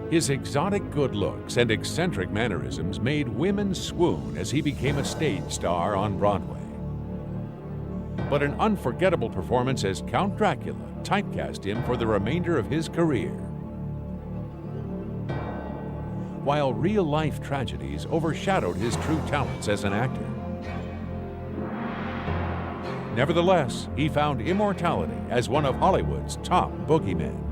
His exotic good looks and eccentric mannerisms made women swoon as he became a stage star on Broadway. But an unforgettable performance as Count Dracula typecast him for the remainder of his career. While real-life tragedies overshadowed his true talents as an actor. Nevertheless, he found immortality as one of Hollywood's top boogeymen.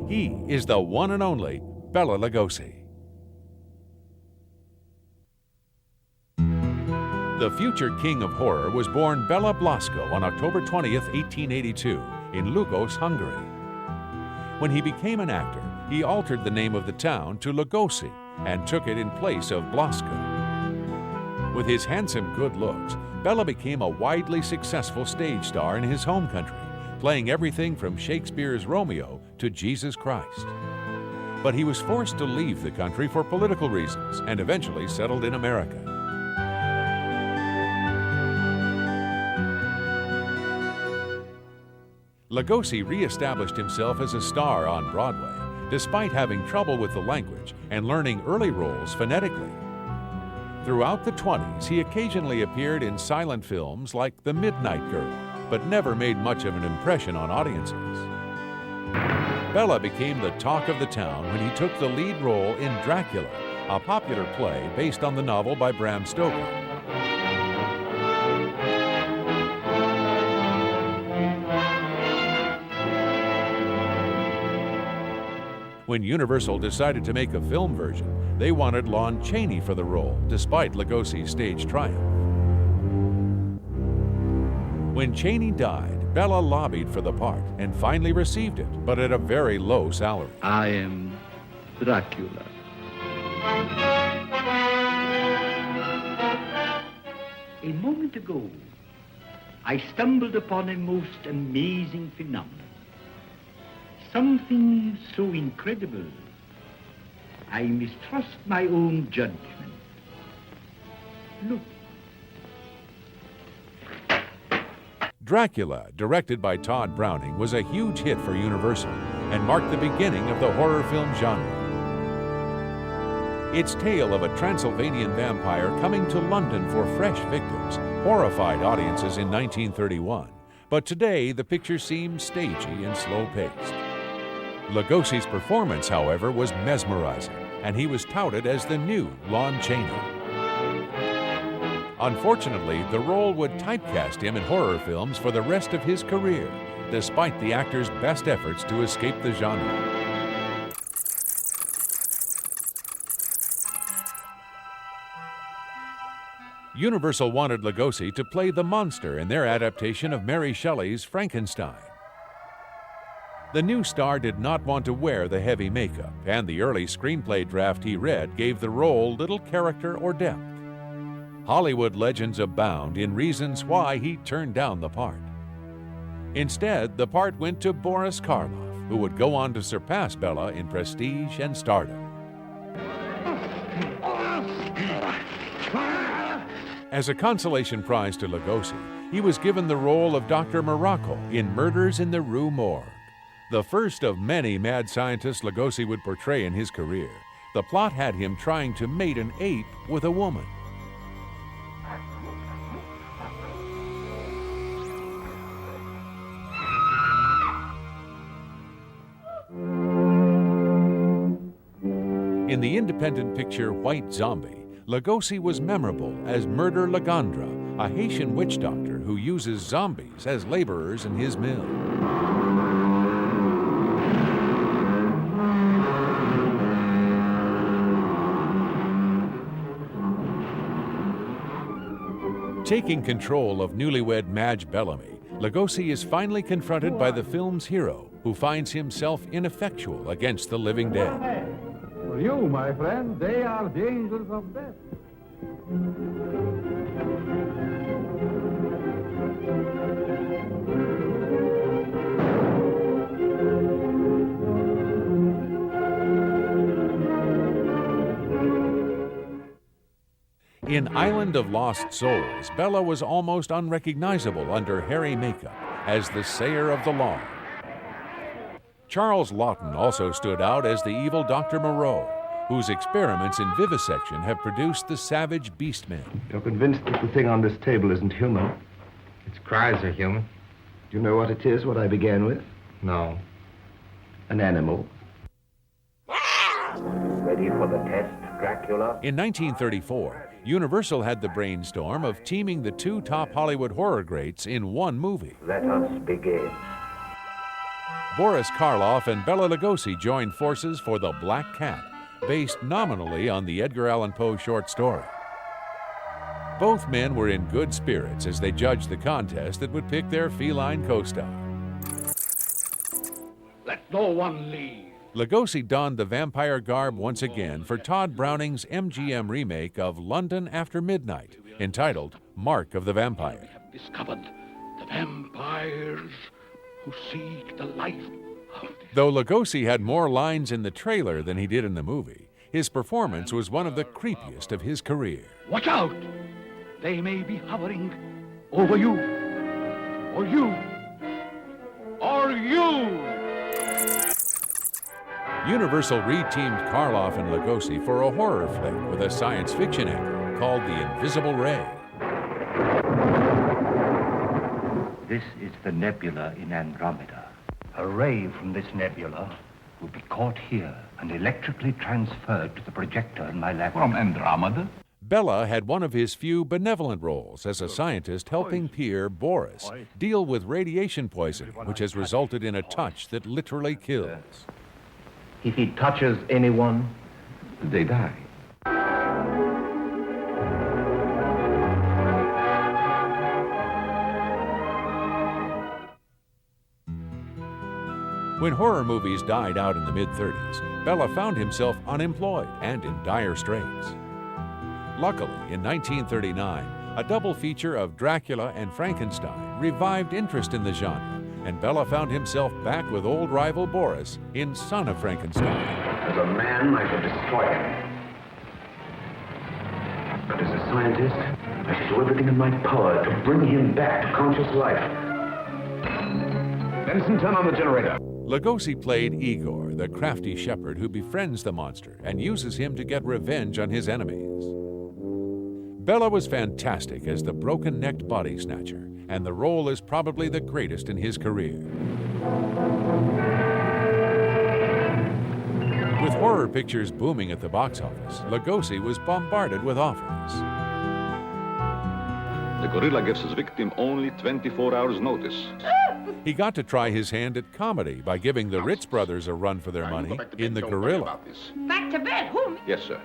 He is the one and only Bela Lugosi. The future king of horror was born Bela Blasko on October 20th, 1882, in Lugosi, Hungary. When he became an actor, he altered the name of the town to Lugosi and took it in place of Blasko. With his handsome good looks, Bela became a widely successful stage star in his home country, playing everything from Shakespeare's Romeo to Jesus Christ. But he was forced to leave the country for political reasons and eventually settled in America. Lugosi re-established himself as a star on Broadway, despite having trouble with the language and learning early roles phonetically. Throughout the 20s, he occasionally appeared in silent films like The Midnight Girl, but never made much of an impression on audiences. Bela became the talk of the town when he took the lead role in Dracula, a popular play based on the novel by Bram Stoker. When Universal decided to make a film version, they wanted Lon Chaney for the role, despite Lugosi's stage triumph. When Chaney died, Bela lobbied for the part and finally received it, but at a very low salary. I am Dracula. A moment ago, I stumbled upon a most amazing phenomenon. Something so incredible, I mistrust my own judgment. Look. Dracula, directed by Todd Browning, was a huge hit for Universal and marked the beginning of the horror film genre. Its tale of a Transylvanian vampire coming to London for fresh victims horrified audiences in 1931, but today the picture seems stagey and slow-paced. Lugosi's performance, however, was mesmerizing, and he was touted as the new Lon Chaney. Unfortunately, the role would typecast him in horror films for the rest of his career, despite the actor's best efforts to escape the genre. Universal wanted Lugosi to play the monster in their adaptation of Mary Shelley's Frankenstein. The new star did not want to wear the heavy makeup, and the early screenplay draft he read gave the role little character or depth. Hollywood legends abound in reasons why he turned down the part. Instead, the part went to Boris Karloff, who would go on to surpass Bela in prestige and stardom. As a consolation prize to Lugosi, he was given the role of Dr. Morocco in Murders in the Rue Morgue. The first of many mad scientists Lugosi would portray in his career. The plot had him trying to mate an ape with a woman. In the independent picture White Zombie, Lugosi was memorable as Murder Lagandra, a Haitian witch doctor who uses zombies as laborers in his mill. Taking control of newlywed Madge Bellamy, Lugosi is finally confronted by the film's hero, who finds himself ineffectual against the living dead. For you, my friend, they are the angels of death. In Island of Lost Souls, Bela was almost unrecognizable under hairy makeup as the Sayer of the Law. Charles Laughton also stood out as the evil Dr. Moreau, whose experiments in vivisection have produced the savage beastmen. You're convinced that the thing on this table isn't human? Its cries are human. Do you know what it is, what I began with? No. An animal. Ready for the test, Dracula? In 1934, Universal had the brainstorm of teaming the two top Hollywood horror greats in one movie. Let us begin. Boris Karloff and Bela Lugosi joined forces for The Black Cat, based nominally on the Edgar Allan Poe short story. Both men were in good spirits as they judged the contest that would pick their feline co-star. Let no one leave. Lugosi donned the vampire garb once again for Todd Browning's MGM remake of London After Midnight, entitled Mark of the Vampire. We have discovered the vampires who seek the life of... Though Lugosi had more lines in the trailer than he did in the movie, his performance was one of the creepiest of his career. Watch out! They may be hovering over you, or you, or you! Universal reteamed Karloff and Lugosi for a horror flick with a science fiction angle called The Invisible Ray. This is the nebula in Andromeda. A ray from this nebula will be caught here and electrically transferred to the projector in my lab. From Andromeda? Bela had one of his few benevolent roles as a scientist helping peer Boris deal with radiation poisoning, which has resulted in a touch that literally kills. If he touches anyone, They die. When horror movies died out in the mid-30s, Bela found himself unemployed and in dire straits. Luckily, in 1939, a double feature of Dracula and Frankenstein revived interest in the genre, and Bela found himself back with old rival Boris in Son of Frankenstein. as a man, I could destroy him. But as a scientist, I should do everything in my power to bring him back to conscious life. Benson, turn on the generator. Lugosi played Igor, the crafty shepherd who befriends the monster and uses him to get revenge on his enemies. Bela was fantastic as the broken-necked body snatcher, and the role is probably the greatest in his career. With horror pictures booming at the box office, Lugosi was bombarded with offers. The gorilla gives his victim only 24 hours notice. He got to try his hand at comedy by giving the Ritz brothers a run for their money in The Gorilla. Back to bed? Who? Yes, sir.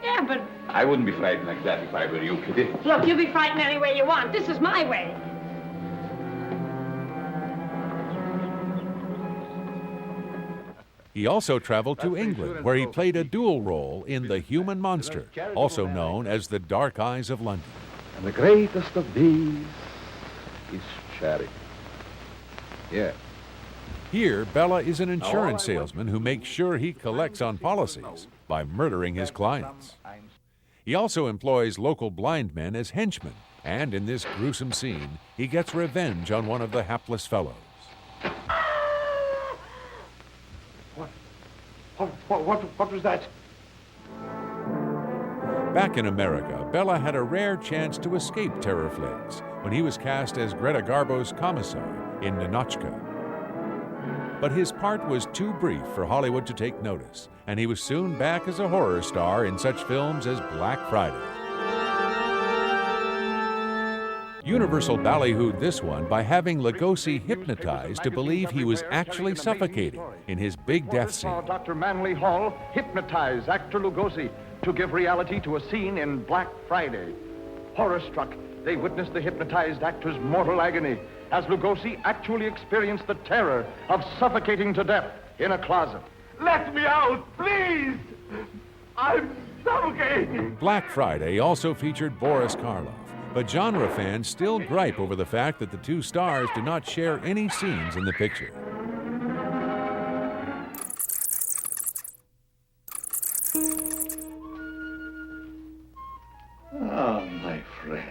Yeah, but I wouldn't be frightened like that if I were you, Kitty. look, you be frightened any way you want. This is my way. He also traveled to England, where he played a dual role in The Human Monster, also known as The Dark Eyes of London. And the greatest of these is charity. Yeah. Here, Bela is an insurance salesman who makes sure he collects on policies by murdering his clients. He also employs local blind men as henchmen, and in this gruesome scene, he gets revenge on one of the hapless fellows. What was that? Back in America, Bela had a rare chance to escape terror flicks when he was cast as Greta Garbo's commissar in Ninotchka. But his part was too brief for Hollywood to take notice, and he was soon back as a horror star in such films as Black Friday. Universal ballyhooed this one by having Lugosi hypnotized to believe he was actually suffocating in his big death scene. Dr. Manley Hall hypnotize actor Lugosi to give reality to a scene in Black Friday. Horror-struck, they witnessed the hypnotized actor's mortal agony as Lugosi actually experienced the terror of suffocating to death in a closet. Let me out, please! I'm suffocating! Black Friday also featured Boris Karloff, but genre fans still gripe over the fact that the two stars do not share any scenes in the picture. Ah, my friend.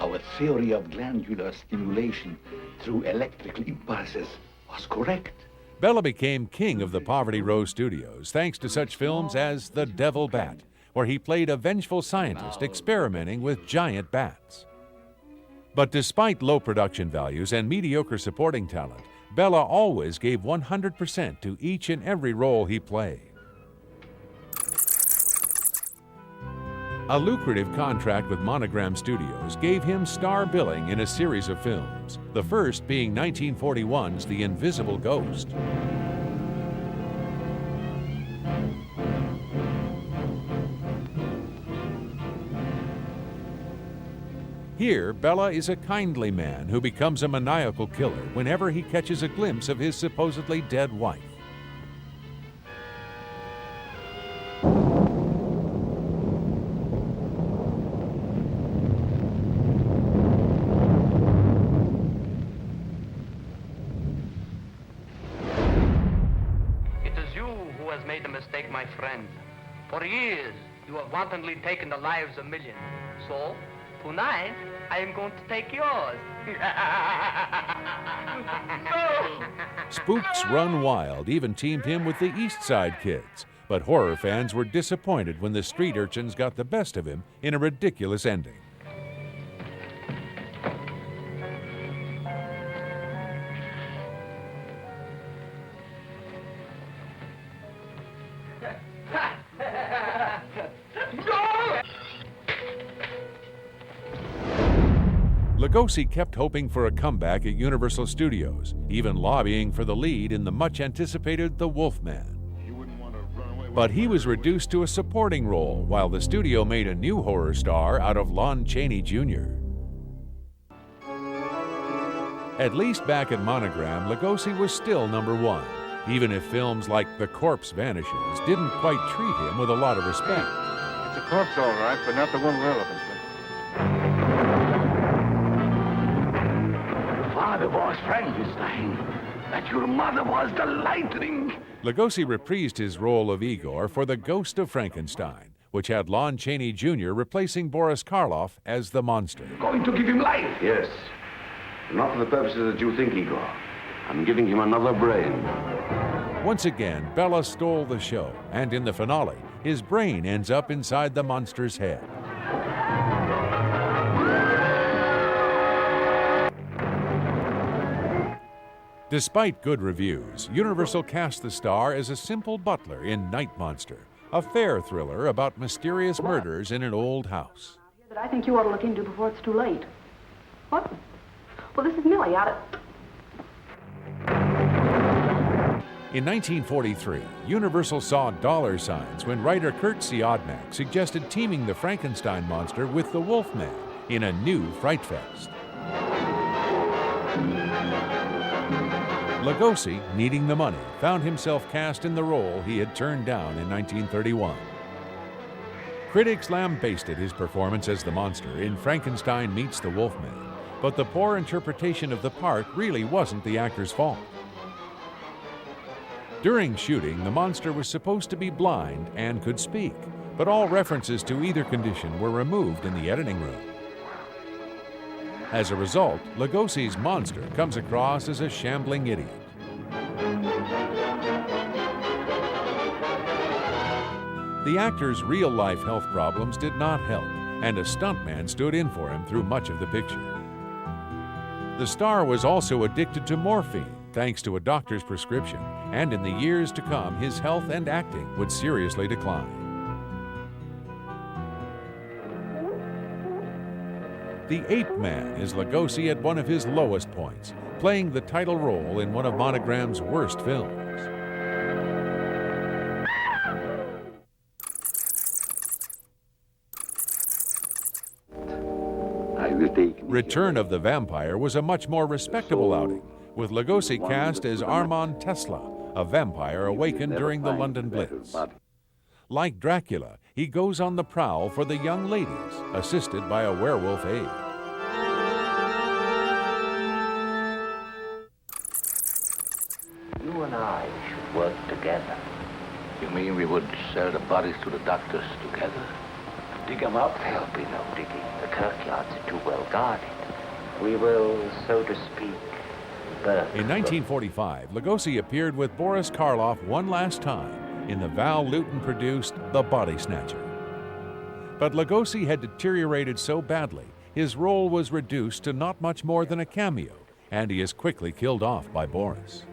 Our theory of glandular stimulation through electrical impulses was correct. Bela became king of the Poverty Row Studios thanks to such films as The Devil Bat, where he played a vengeful scientist experimenting with giant bats. But despite low production values and mediocre supporting talent, Bela always gave 100% to each and every role he played. A lucrative contract with Monogram Studios gave him star billing in a series of films, the first being 1941's The Invisible Ghost. Here, Bela is a kindly man who becomes a maniacal killer whenever he catches a glimpse of his supposedly dead wife. It is you who has made the mistake, my friend. For years, you have wantonly taken the lives of millions. So, tonight, I am going to take yours. Spooks Run Wild even teamed him with the East Side Kids, but horror fans were disappointed when the street urchins got the best of him in a ridiculous ending. Lugosi kept hoping for a comeback at Universal Studios, even lobbying for the lead in the much-anticipated The Wolfman. But he was reduced to a supporting role while the studio made a new horror star out of Lon Chaney Jr. At least back at Monogram, Lugosi was still #1, even if films like The Corpse Vanishes didn't quite treat him with a lot of respect. It's a corpse, all right, but not the one relevant. Father was Frankenstein, that your mother was the lightning. Lugosi reprised his role of Igor for The Ghost of Frankenstein, which had Lon Chaney Jr. replacing Boris Karloff as the monster. Going to give him life. Yes. Not for the purposes that you think, Igor. I'm giving him another brain. Once again, Bela stole the show, and in the finale, his brain ends up inside the monster's head. Despite good reviews, Universal cast the star as a simple butler in Night Monster, a fair thriller about mysterious murders in an old house. That I think you ought to look into before it's too late. What? Well, this is Millie out at... In 1943, Universal saw dollar signs when writer Kurt Siodmak suggested teaming the Frankenstein monster with the Wolfman in a new Fright Fest. Lugosi, needing the money, found himself cast in the role he had turned down in 1931. Critics lambasted his performance as the monster in Frankenstein Meets the Wolfman, but the poor interpretation of the part really wasn't the actor's fault. During shooting, the monster was supposed to be blind and could speak, but all references to either condition were removed in the editing room. As a result, Lugosi's monster comes across as a shambling idiot. The actor's real-life health problems did not help, and a stuntman stood in for him through much of the picture. The star was also addicted to morphine, thanks to a doctor's prescription, and in the years to come, his health and acting would seriously decline. The Ape Man is Lugosi at one of his lowest points, playing the title role in one of Monogram's worst films. Return of the Vampire was a much more respectable outing, with Lugosi cast as Armand Tesla, a vampire awakened during the London Blitz. Like Dracula, he goes on the prowl for the young ladies, assisted by a werewolf aide. You and I should work together. You mean we would sell the bodies to the doctors together? Dig them up? There'll be no digging. The kirkyards are too well guarded. We will, so to speak, In 1945, Lugosi appeared with Boris Karloff one last time in the Val Lewton-produced The Body Snatcher. But Lugosi had deteriorated so badly, his role was reduced to not much more than a cameo, and he is quickly killed off by Boris.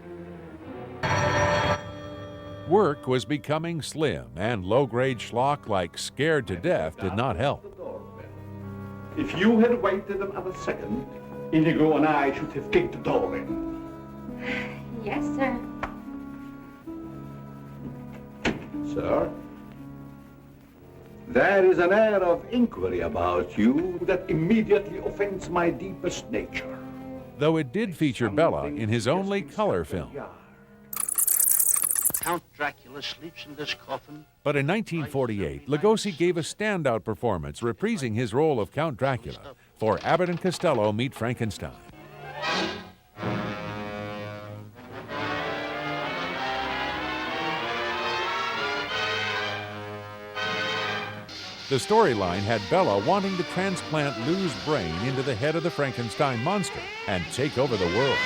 Work was becoming slim, and low-grade schlock like Scared to Death did not help. If you had waited another second, Inigo and I should have kicked the door in. Yes, sir. Sir, there is an air of inquiry about you that immediately offends my deepest nature. Though it did feature Bela in his only color film. Count Dracula sleeps in this coffin. But in 1948, Lugosi gave a standout performance reprising his role of Count Dracula for Abbott and Costello Meet Frankenstein. The storyline had Bela wanting to transplant Lou's brain into the head of the Frankenstein monster and take over the world.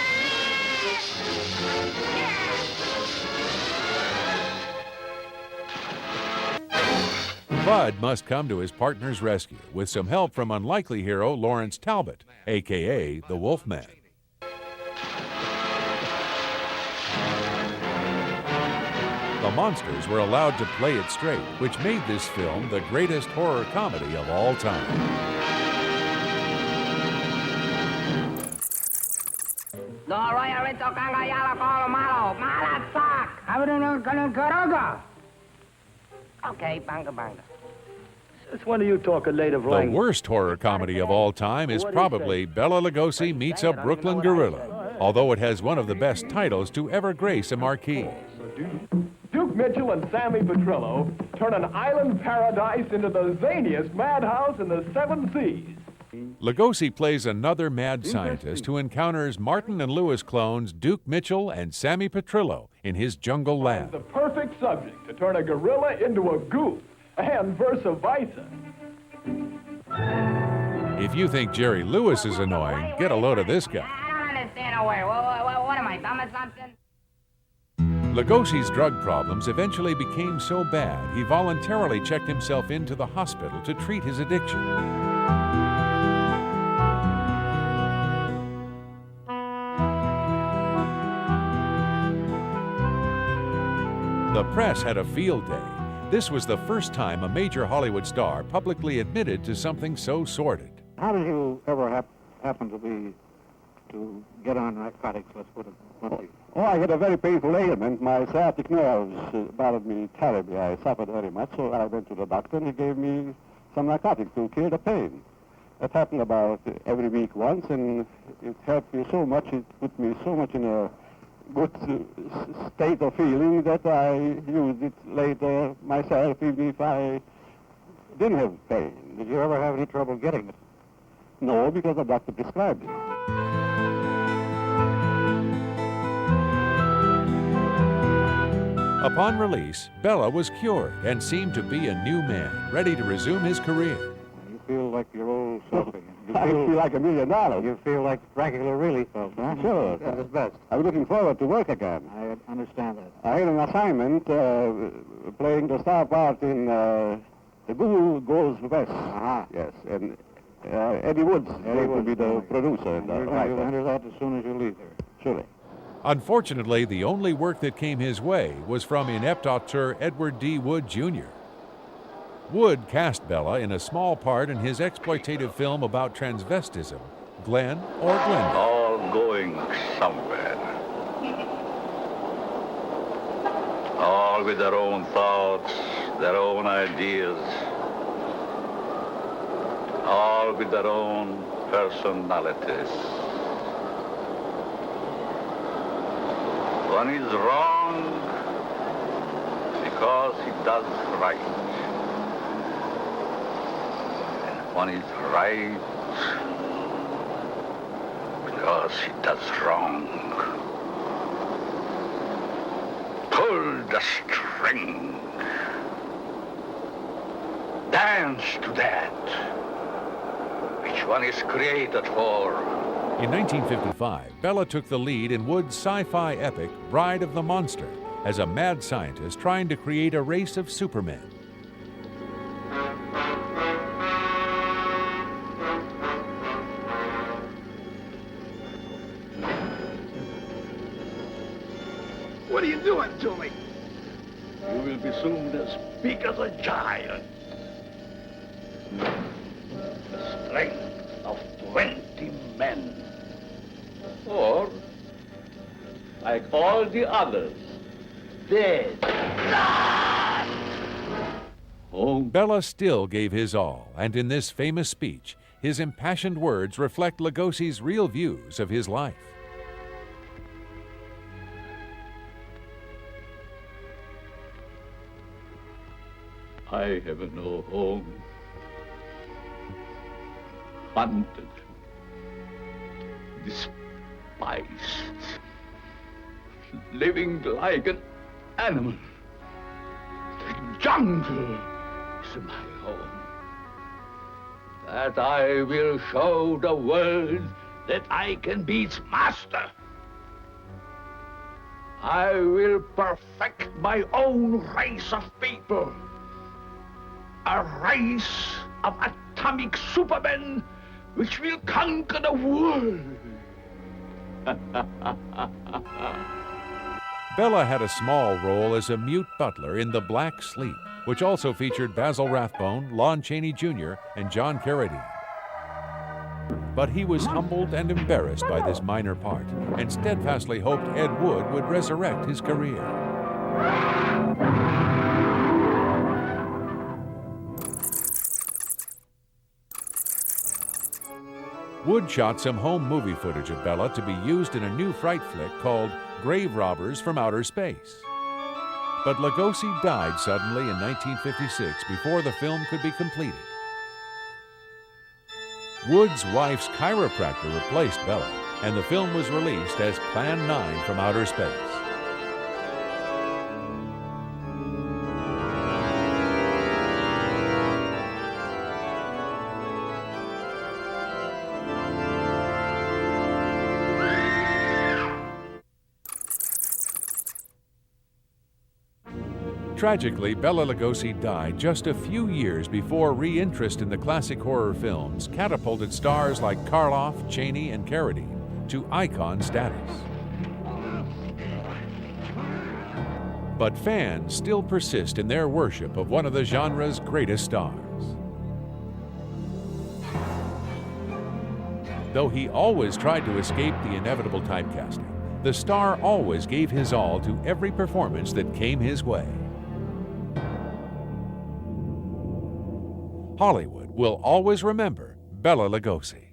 Bud must come to his partner's rescue with some help from unlikely hero Lawrence Talbot, a.k.a. the Wolfman. The monsters were allowed to play it straight, which made this film the greatest horror comedy of all time. Okay, banga banga. Since when do you talk a native The language? worst horror comedy of all time is probably Bela Lugosi Meets a Brooklyn Gorilla, although it has one of the best titles to ever grace a marquee. Duke Mitchell and Sammy Petrillo turn an island paradise into the zaniest madhouse in the seven seas. Lugosi plays another mad scientist who encounters Martin and Lewis clones Duke Mitchell and Sammy Petrillo in his jungle lab. The perfect subject to turn a gorilla into a goof, and versa versa. If you think Jerry Lewis is annoying, get a load of this guy. I don't understand a word. What am I, dumb or something? Lugosi's drug problems eventually became so bad, he voluntarily checked himself into the hospital to treat his addiction. The press had a field day. This was the first time a major Hollywood star publicly admitted to something so sordid. How did you ever happen to get on narcotics, let's put it bluntly? Oh, I had a very painful ailment. My sciatic nerves bothered me terribly. I suffered very much, so I went to the doctor and he gave me some narcotics to kill the pain. That happened about every week once, and it helped me so much, it put me so much in a good state of feeling that I used it later myself, even if I didn't have pain. Did you ever have any trouble getting it? No, because the doctor prescribed it. Upon release, Bela was cured and seemed to be a new man, ready to resume his career. You feel like your old self again. I feel like $1 million. You feel like Dracula really felt, huh? Sure. At his best. I'm looking forward to work again. I understand that. I had an assignment playing the star part in The Ghoul Goes West. Uh-huh. Yes, and Eddie Woods will be the producer. And you're going to enter that as soon as you leave here. Surely. Unfortunately, the only work that came his way was from inept auteur Edward D. Wood, Jr. Wood cast Bela in a small part in his exploitative film about transvestism, Glenn or Glenda. All going somewhere. All with their own thoughts, their own ideas. All with their own personalities. One is wrong because he does right. And one is right because he does wrong. Pull the string. Dance to that. Which one is created for? In 1955, Bela took the lead in Wood's sci-fi epic Bride of the Monster as a mad scientist trying to create a race of supermen. What are you doing to me? You will be soon as big as a giant. The strength of 20 men. Or, like all the others, dead. Bela still gave his all, and in this famous speech, his impassioned words reflect Lugosi's real views of his life. I have no home. Hunted. Despised. Living like an animal. The jungle is my home. That I will show the world that I can be its master. I will perfect my own race of people. A race of atomic supermen which will conquer the world. Bela had a small role as a mute butler in The Black Sleep, which also featured Basil Rathbone, Lon Chaney Jr., and John Carradine. But he was humbled and embarrassed by this minor part, and steadfastly hoped Ed Wood would resurrect his career. Wood shot some home movie footage of Bela to be used in a new fright flick called Grave Robbers from Outer Space. But Lugosi died suddenly in 1956 before the film could be completed. Wood's wife's chiropractor replaced Bela, and the film was released as Plan 9 from Outer Space. Tragically, Bela Lugosi died just a few years before re-interest in the classic horror films catapulted stars like Karloff, Chaney, and Carradine to icon status. But fans still persist in their worship of one of the genre's greatest stars. Though he always tried to escape the inevitable typecasting, the star always gave his all to every performance that came his way. Hollywood will always remember Bela Lugosi.